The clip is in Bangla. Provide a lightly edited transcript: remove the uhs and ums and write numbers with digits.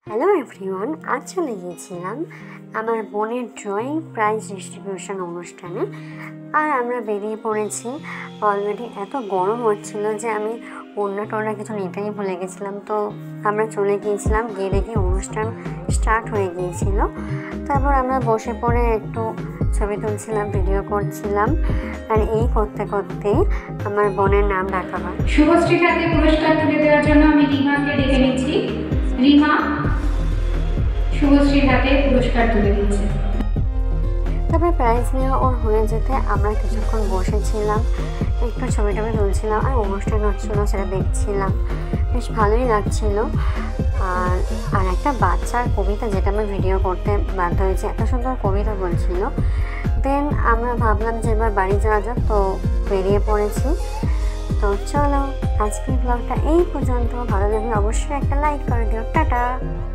হ্যালো এভরিওয়ান, আজ চলে গিয়েছিলাম আমার বোনের ড্রয়িং প্রাইজ ডিস্ট্রিবিউশন অনুষ্ঠানে। আর আমরা বেরিয়ে পড়েছি। অলরেডি এত গরম হচ্ছিল যে আমি ওড়না কিছু নিতেই ভুলে গেছিলাম। তো আমরা চলে গিয়েছিলাম, গিয়ে দেখি অনুষ্ঠান স্টার্ট হয়ে গিয়েছিল। তারপর আমরা বসে পড়ে একটু ছবি তুলছিলাম, ভিডিও করছিলাম। আর এই করতে করতে আমার বোনের নাম ডাকা হয়। শুভশ্রীর হাতে পুরস্কার তুলে দেওয়ার জন্য আমি রিমাকে ডেকে নিচ্ছি। রিমা শুভশ্রীর হাতে পুরস্কার তুলে দিচ্ছে। তারপরে প্রাইজ নেওয়া ওর হয়ে যেতে আমরা কিছুক্ষণ বসেছিলাম, একটু ছবি তুলছিলাম আর অনুষ্ঠান হচ্ছিলো সেটা দেখছিলাম। বেশ ভালোই লাগছিল। আর একটা বাচ্চার কবিতা, যেটা আমি ভিডিও করতে বাধ্য হয়েছি, এত সুন্দর কবিতা বলছিল। দেন আমরা ভাবলাম যে এবার বাড়ি যাওয়া যাক, তো বেরিয়ে পড়েছি। তো চলো, আজকের ব্লগটা এই পর্যন্ত। ভালো লাগলে অবশ্যই একটা লাইক করে দিও। টাটা।